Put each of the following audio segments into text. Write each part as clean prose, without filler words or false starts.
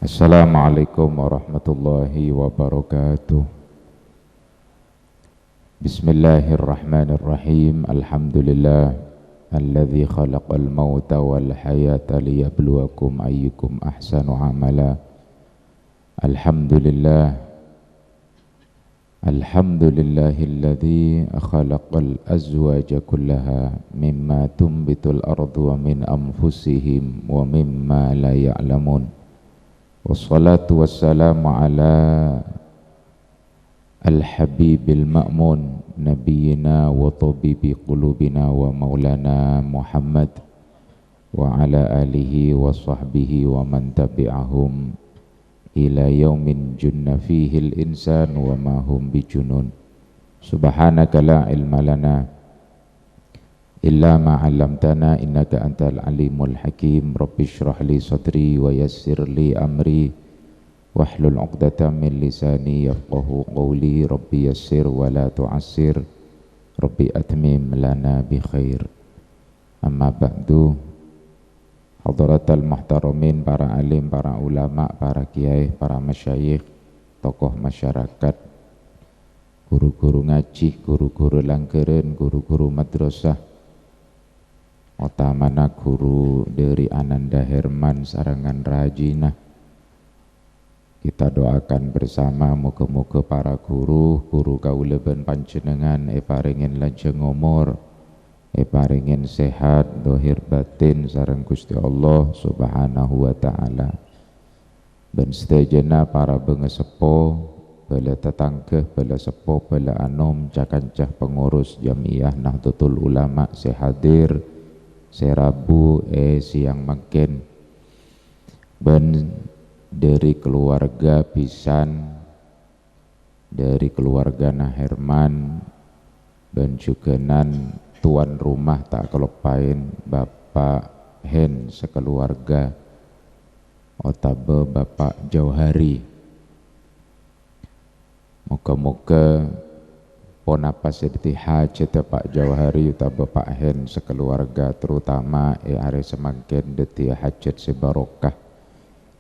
Assalamualaikum warahmatullahi wabarakatuh. Bismillahirrahmanirrahim. Alhamdulillah alladzi khalaqal mauta wal hayata liyabluwakum ayyukum ahsanu amala. Alhamdulillahilladzi khalaqal azwaja kullaha mimma tumbitul ardu wa min anfusihim wa mimma la ya'lamun. Wassalatu wassalamu ala al-habibil ma'mun nabiyyina wa tabibi qulubina wa maulana Muhammad wa ala alihi wa sahbihi wa man tabi'ahum ila yaumin junna fihi al-insan wa ma hum bijunun. Subhanaka la ilma lana illa ma 'allamtana innaka antal alimul hakim. Rabbi shrah li sadri wa yassir li amri wahlul 'uqdatam min lisani yafqahu qawli. Rabbi yassir wa la tu'assir, Rabbi atmim lana bi khair. Amma ba'du, hadratal muhtaramin, para alim, para ulama, para kiai, para masyayikh, tokoh masyarakat, guru-guru ngaji, guru-guru langgeren, guru-guru madrasah, utamana guru dari Ananda Herman Sarangan Rajina. Kita doakan bersama muga-muga para guru kaula ben panjenengan paringin lanjeng umur, paringin sehat dohir batin sareng Gusti Allah Subhanahu wa taala. Ben sedayana para bengesepo, bala tetangkeh, bala sepo, bala anom, cakancah pengurus Jamiah Nahdlatul Ulama sehadir serabu siang makin ben dari keluarga pisan, dari keluarga Herman ben juga nan tuan rumah tak kelupain Bapak Hen sekeluarga otabe Bapak Jauhari. Moga-moga pon apa sedih hajat Pak Jauhari uta Bapak Hen sekeluarga, terutama are semakin deti hajat sebarokah,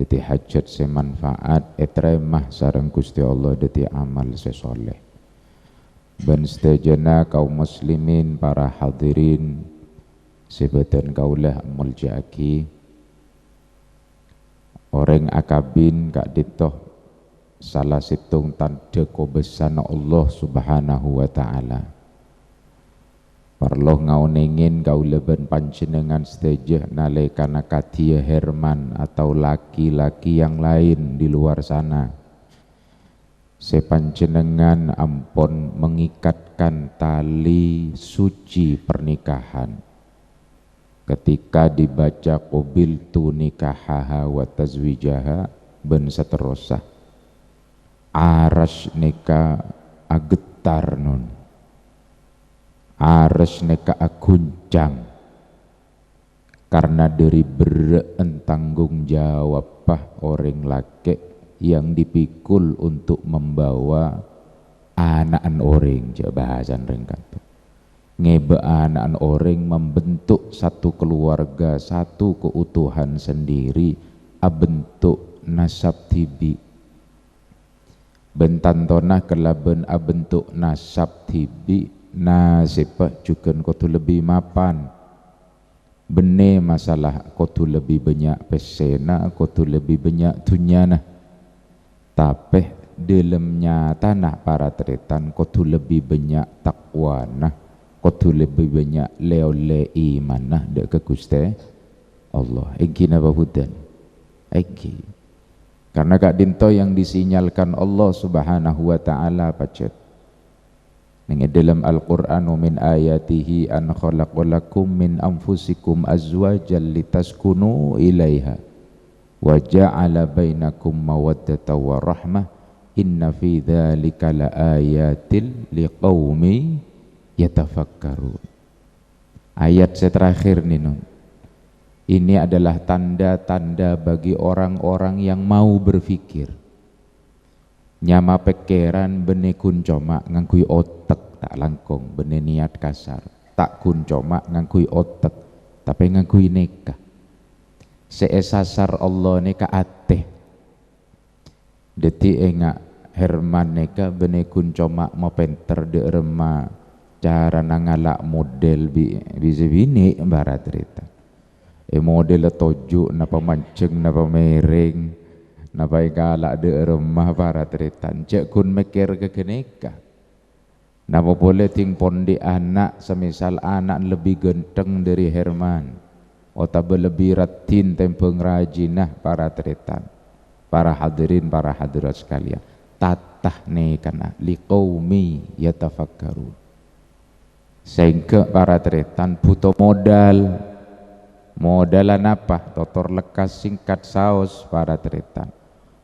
deti hajat semanfaat, etremah sareng Gusti Allah, deti amal sesoleh. Ben sedajana kaum muslimin, para hadirin sebeten kaulah muljaki, orang akabin kak ditoh salah situng tanda kebesaran Allah Subhanahu wa taala. Parloh ngauningin kaula ben panjenengan sedaya nalekana kadia Herman atau laki-laki yang lain di luar sana, sepanjenengan ampun mengikatkan tali suci pernikahan. Ketika dibaca qabiltu nikahaha wa tazwijaha ben seterusah aras neka agetar nun, aras neka aguncang, karena dari berentanggung jawab orang laki yang dipikul untuk membawa anak-an orang, bahasan ringkat ngebe anak-an orang membentuk satu keluarga, satu keutuhan sendiri, abentuk nasab tibi. Bentantonah kelaben abentuk nasab tibi nasibah juga kotu lebih mapan. Bene masalah kotu lebih banyak pesena, kotu lebih banyak dunyana. Tapi dalamnya tanah para tretan kotu lebih banyak takwa nah, kotu lebih banyak leole iman nah dek ke Gusti Allah. Egi napa hudan? Egi. Karena kak dinto yang disinyalkan Allah Subhanahu wa taala pacet ning dalam Al-Qur'an, min ayatihi an khalaqalakum min anfusikum azwajan litaskunu ilaiha wa ja'ala bainakum mawaddatan wa rahmah inna fi dzalika laayatil liqaumi yatafakkarun. Ayat terakhir nih nun. Ini adalah tanda-tanda bagi orang-orang yang mau berpikir. Nyama pekeran bene kuncoma ngangkui otak tak langkong, bene niat kasar. Tak kuncoma ngangkui otak, tapi ngangkui neka. Seesasar Allah neka ateh, Deti engak Herman neka bene kuncomak mau penter de rema cara nangalak model bisa bini barat cerita. Model tojuk napa mancing napa mereng napa galak de remah barat cerita. Cek kun mikir kekeneka. Napa boleh ting pondi anak semisal anak lebih genteng dari Herman. Atau lebih ratin tempeng rajinah para tretan, para hadirin para hadirat sekalian, tatah nekana liqaumi yatafakkarun. Sehingga para tretan butuh modalan apa? Totor lekas singkat saus para tretan.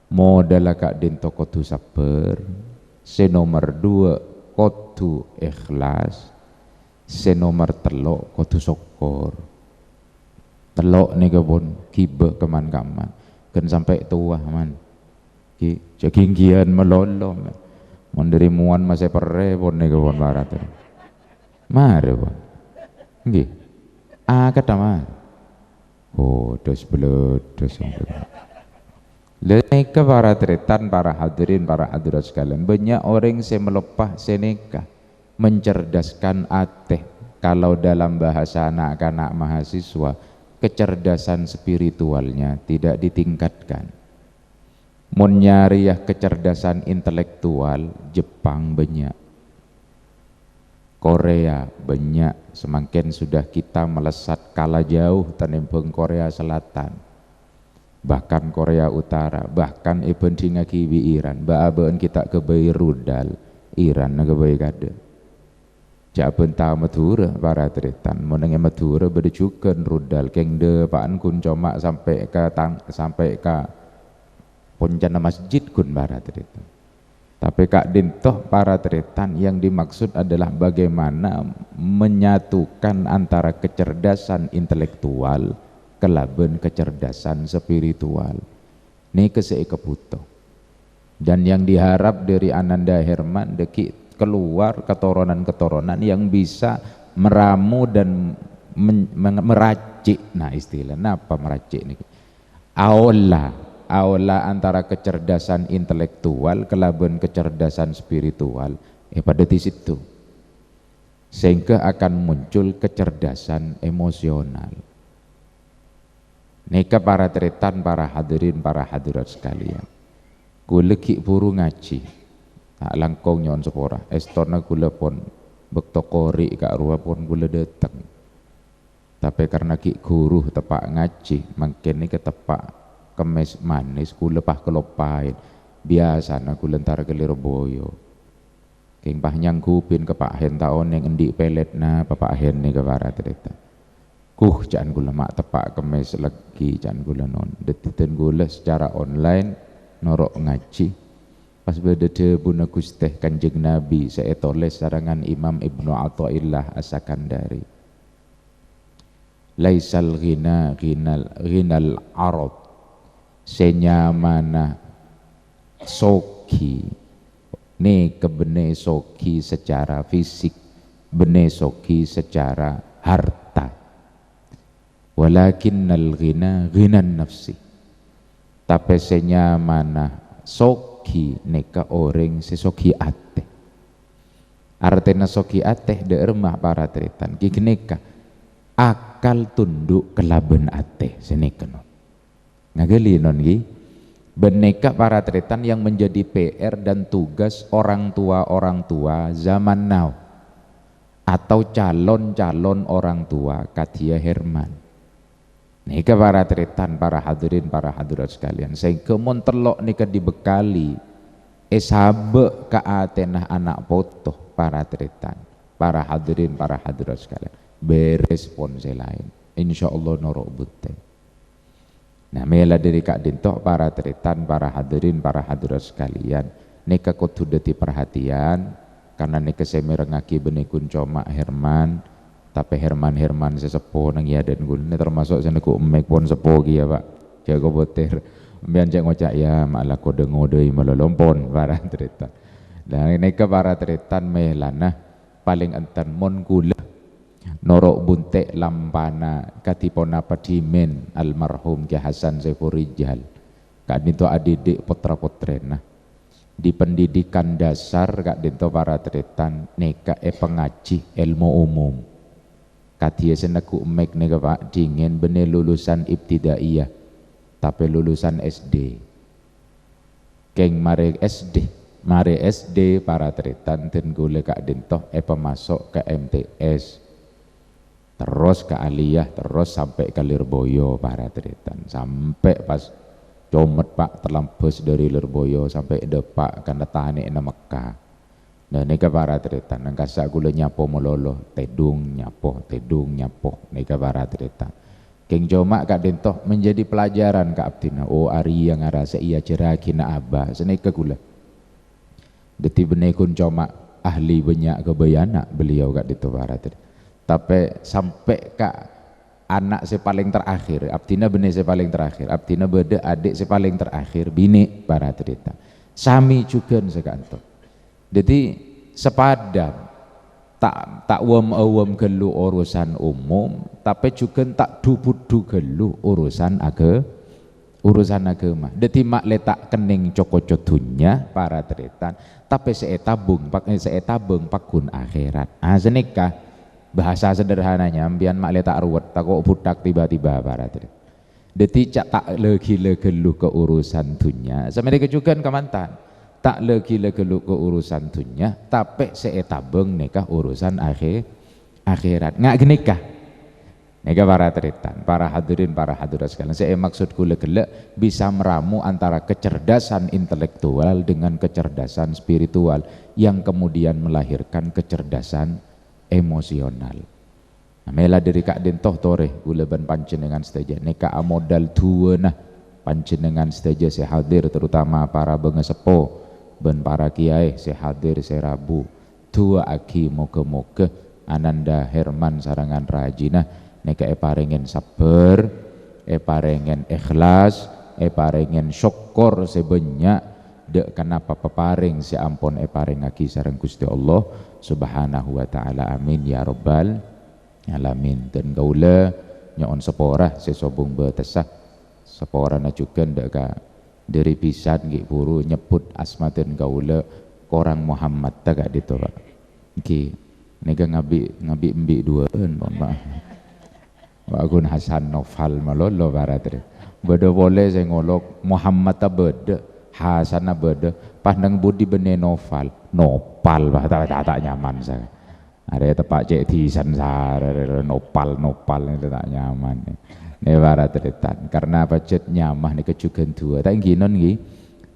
Modal kak din toko tu saper. Senomor 2 kotu ikhlas. Senomor 3 kotu syukur. Telok nih kebun kibe keman-kaman kan sampai tua man ki jaginggian melolong monderi muan masih perre pun nih kebun barat mare pun nggih kata mah dos bledos Leneka para tretan, para hadirin, para hadirat sekalian, banyak orang yang melepah seneka mencerdaskan ateh. Kalau dalam bahasa anak-anak mahasiswa, kecerdasan spiritualnya tidak ditingkatkan. Mun nyari ya kecerdasan intelektual, Jepang banyak, Korea banyak, semakin sudah kita melesat kalah jauh tanempeng Korea Selatan, bahkan Korea Utara, bahkan even singa kiwi Iran, baabeun kita kebai rudal Iran kebai kada. Jak bentah Madura para tretan, menengah Madura berdecukan rudal kengde paan kun comak sampai ke poncana masjid kun para tretan. Tapi kak dintoh para tretan yang dimaksud adalah bagaimana menyatukan antara kecerdasan intelektual kelaben kecerdasan spiritual. Ini kebutuh. Dan yang diharap dari Ananda Herman deki keluar keturunan-keturunan yang bisa meramu dan meracik. Nah istilahnya apa meracik ini? Aula antara kecerdasan intelektual kelaban kecerdasan spiritual pada di situ, sehingga akan muncul kecerdasan emosional. Nika para tretan, para hadirin, para hadirat sekalian, kula ki buru ngaji tak langkong nyon sepora estona gula pun bekto kori kak ruah pun gula datang, tapi karena ki guru tepak ngaji makin ni ketepak kemes manis gula pah kelopain biasa na gula ntar kelirboyo king pah nyangkupin ke pak hen taon yang endi pelet na pak hen ni ke barat cerita jangan gula mak tepak kemes lagi jangan gula non detitin gula secara online norok ngaji. Pas berdede buna gusteh kanjeng Nabi saya tulis sarangan Imam Ibnu Athaillah As-Sakandari. Laisal ghinal arad senyamana soki ne kebene soki secara fisik bene soki secara harta. Walakinnal ghinan nafsi. Tapi senyamana soki neka orang sesoki ate artena soki ate de remah para tretan ki neka akal tunduk kelaben ate seneka non ngageli non gi beneka para tretan yang menjadi PR dan tugas orang tua zaman now atau calon orang tua Katia Herman. Nika para tretan, para hadirin, para hadirat sekalian, sehingga mun telok nika dibekali sabe ka atenah anak potoh para tretan, para hadirin, para hadirat sekalian, beres ponse lain, insyaallah norok butte. Nah mela dari kak dintoh para tretan, para hadirin, para hadirat sekalian, nika kudu dadi perhatian karena nika semirengaki benikun coma Herman. Tapi Herman sesepuh nang iya dan gulne termasuk seneku emek pun sepuh ya pak jago boter mbian cek ngocak ya malah kode ngode melolompon para tretan. Dan ini ke para tretan melana paling entan mon gula norok buntek lampana katipona padimen almarhum Ki Hasan Saiful Rijal Kak Dinto adidik putra-putrena di pendidikan dasar Kak Dinto para tretan neka pengaji ilmu umum kadia seneku mek neka Pak dingin bener lulusan ibtidaiyah tapi lulusan SD keng mare SD para tretan dan gule Kak Dinto masuk ke MTS terus ke aliyah terus sampai ke Lirboyo para tretan sampai pas comet Pak terlampus dari Lirboyo sampai depak karena tani na Mekah. Nah neka para tretan nangkasa gula nyapo mololo tedung nyapo neka para tretan. Keng Jomak Kak Dinto menjadi pelajaran Kak Abdina. Oh Ari yang ngarasa iya cerakina abah seneka gula. Deti benekun Jomak ahli banyak kebayana beliau Kak Dinto para tretan. Tapi sampai Kak anak paling terakhir, Abdina benih paling terakhir, Abdina beda adik paling terakhir, bini para cerita. Sami juga sekanto. Jadi sepadan, tak wam gelu urusan umum, tapi juga tak dupudu gelu urusan agama. Jadi mak letak kening cokocot dunya para cerita, tapi seetabung pakun akhirat. Senikah bahasa sederhananya ambian mak letak ruwet takut budak tiba-tiba para tadi detik tak lagi legelu ke urusan dunia semenjak kejukan kemantan tak lagi legelu ke urusan dunia tapi seetabeng nikah urusan akhirat ngak genikah nikah para teritan para hadirat sekalian saya maksudku legele bisa meramu antara kecerdasan intelektual dengan kecerdasan spiritual yang kemudian melahirkan kecerdasan emosional. Mela dari Kak Dinto tore guleban panjenengan saja neka modal dua nah panjenengan saja saya hadir terutama para bengesepo ben para kiai saya hadir saya Rabu dua aki moga-moga Ananda Herman sarangan rajina neka parengen sabar parengen ikhlas parengen syukur sebanyak dek kenapa peparing si ampun paring aki sareng Gusti Allah Subhanahu wa ta'ala amin ya rabbal alamin dan gaula nyon seporah sesobung betesah sepora na juga ndaka dari pisan nggih buru nyebut asma dan gaula korang Muhammad tak gitu Pak nggih nega ngabi embi duaeun Pak Agun Hasan Noval malolo baratri beda boleh saya ngolok Muhammad ta beda Hasan beda pandang budi bene Noval nopal bah tak nyaman saya ada tepak cek di sansar nopal itu tak nyaman nih para tretan karena budget nyamah nih kejugan dua tak ginon gi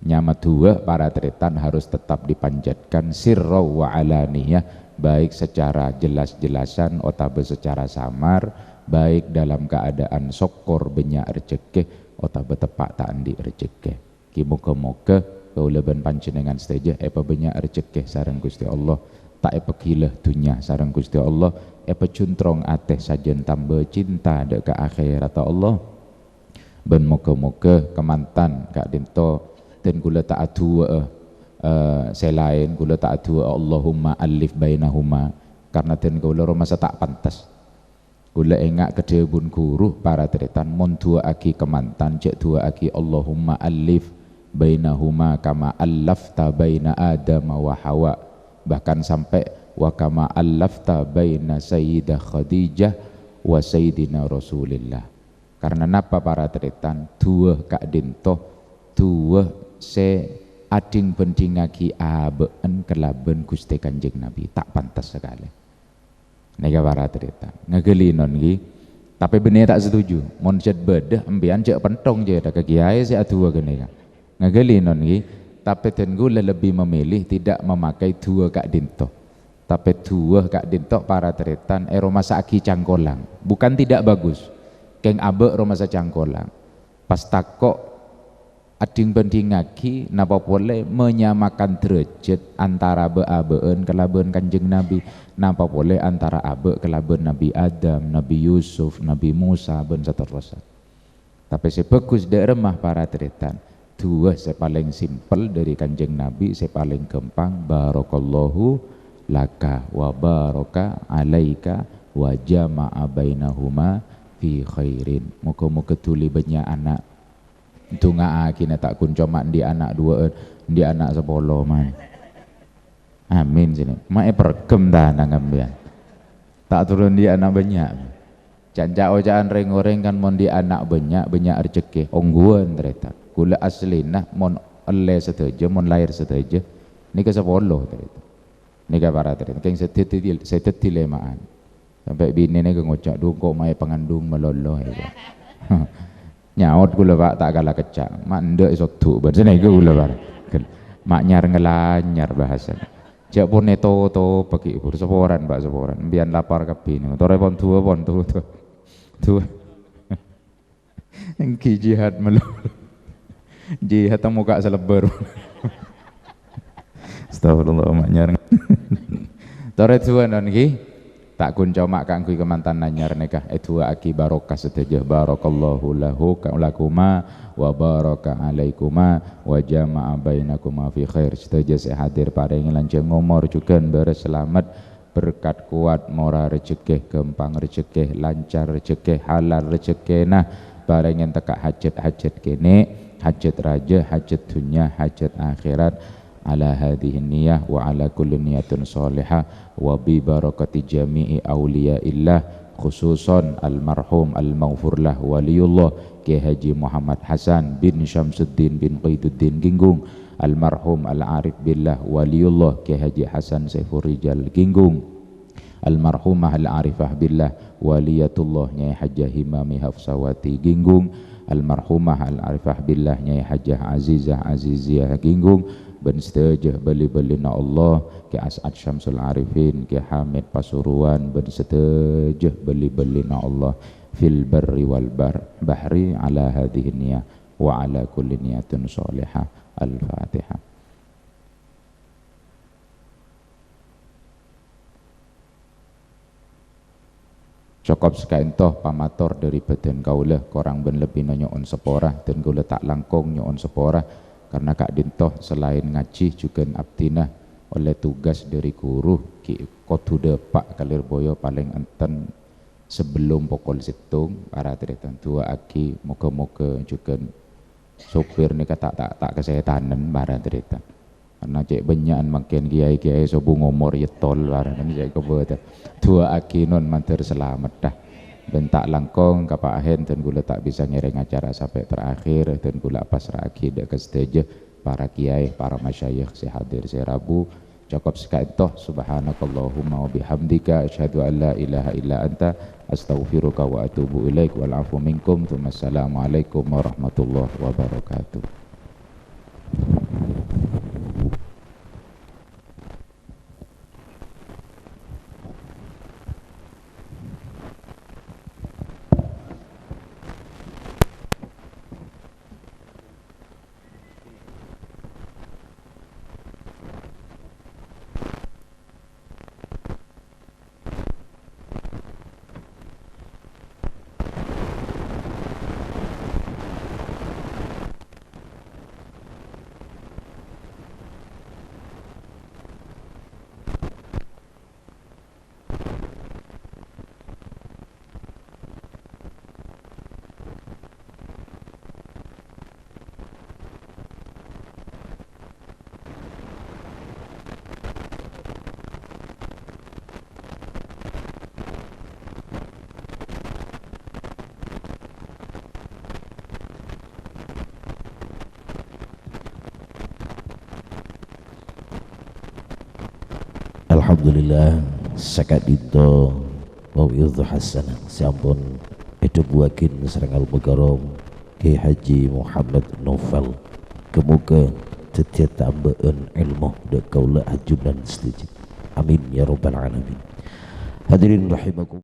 nyamah dua para tretan harus tetap dipanjatkan sirra wa alaniyah baik secara jelas-jelasan otabe secara samar baik dalam keadaan sokor banyak rezeki otabe tepak tak andi rezeki ki moga-moga kaulaban panjenengan saja banyak rezeki sareng Gusti Allah tak gila dunya sareng Gusti Allah juntrong ateh sajen tambah cinta dek ke akhirat Allah ben moga-moga kemantan Kak Dinto dan gula tak adu selain gula tak adu Allahumma alif bainahuma karena dan gula masa tak pantas gula engak kedebun guru para teritan mon dua aki kemantan cek dua aki Allahumma alif bainahuma kama allafta baina Adam wa Hawa bahkan sampai wa kama allafta baina Sayyidah Khadijah wa Sayyidina Rasulillah karena napa para teritan dua Kak Dinto dua se ading bendingaki abeen kelaben Gusti Kanjeng Nabi tak pantas sekali nega para teritan ngegelinon gi tapi bener tak setuju mon cet beda embian cek pentong je ada kegiai se adua gene ngegelinon gi tapi dan gula lebih memilih tidak memakai dua Kak Dinto tapi dua Kak Dinto para teritan rumah saki cangkolang bukan tidak bagus keng abe rumah sa cangkolang pas takok ading bandingaki napa boleh menyamakan derajat antara abe-abeen kelaben Kanjeng Nabi napa boleh antara abe kelaben Nabi Adam Nabi Yusuf Nabi Musa ben seterusnya tapi sebagus remah para teritan dua paling simpel dari Kanjeng Nabi paling gampang barakallahu laka wa baraka alaika wa jama'a bainahuma fi khairin muga-muga tuli banyak anak Dungaake nek tak kunco mak ndi anak dua, ndi anak 10 man. Amin sini. Mak pergem ta nang ambean. Tak turun di anak banyak. Cancak ojaan reng-oreng kan mon di anak banyak rezeki. Ongguan ternyata. Kula aslina mon ele seteja, mon lahir seteja. Nika 10 ternyata. Nika para ternyata. Keng setet dilemaan. Sampai bini nih ngocok dung kok mai pengandung melolo ya. Nyaut kula Pak tak kalah kecak. Mak ndek iso tuk ben seneng kula Pak. Mak nyar ngelanyar bahasanya. Jak pun neto bagi ibu seporan Pak seporan. Mbiyen lapar kabeh niku. Tore pon tua pon tua. Engki jihad melu. Jihad muka selebar. Astagfirullah mak nyar. Tore tua non ki. Tak kunco mak kanggo kemantan nanyar nikah itu aki barokah seteja barakallahu lahu lakuma wa baraka alaikuma wa jama'a bainakuma fi khair seteja sehadir paring lanjeng ngomor juga berselamat berkat kuat mora rezeki gempang rezeki lancar rezeki halal rezeki nah paringin teka hajat kene hajat raja hajat dunya hajat akhirat ala hadhihi niyah wa ala kulli niyatin salihah wa bi barakati jami'i awliyaillah khususan almarhum al-maghfurlah waliyullah Kiai Haji Muhammad Hasan bin Syamsuddin bin Qaiduddin Ginggung almarhum al-arif billah waliyullah Kiai Haji Hasan Saifur Rijal Ginggung almarhumah al-arifah billah waliyatullah Nyai Hajjah Himami Hafsawati Ginggung almarhumah al-arifah billah Nyai Hajjah Azizah Aziziyah Ginggung ben seteja beli-belina Allah ke As'ad Syamsul Arifin ke Hamid Pasuruan ben seteja beli-belina Allah fil barri wal bahri ala hadhihi niyah wa ala kulli niyatin salihah. Al-Fatihah. Cukup sekaintoh pamator dari badan kaulah korang ben lebih nonyon seporah dan kula tak langkong nyon seporah karena Kak Dintoh selain ngaji juga abdinah oleh tugas dari guru ki kodu depak Kalirboyo paling enten sebelum pokol situng para teritan tua aki moga-moga juga sopir nih tak kesehatanan para teritan karena cek banyakan makin kiai sobu ngomor yetol para ini cek kebetulan tua aki non mantir selamat dah dan tak langkong Pak Ahen dan gula tak bisa ngereng acara sampai terakhir dan gula pasrah akidah ke stage para kiai para masyayikh si hadir si Rabu cukup sekaitoh subhanakallahumma wa bihamdika asyhadu an la ilaha illa anta astaghfiruka wa atubu ilaik wal afu minkum assalamualaikum warahmatullahi wabarakatuh. Alhamdulillah sakat dito wawiyudhu hasanah sampun itu buakin serangal megarom Kiai Haji Muhammad Novel kemuka setiap tambahan ilmu dek kaula ajub dan setuju amin ya rabbal alamin. Hadirin rahimakum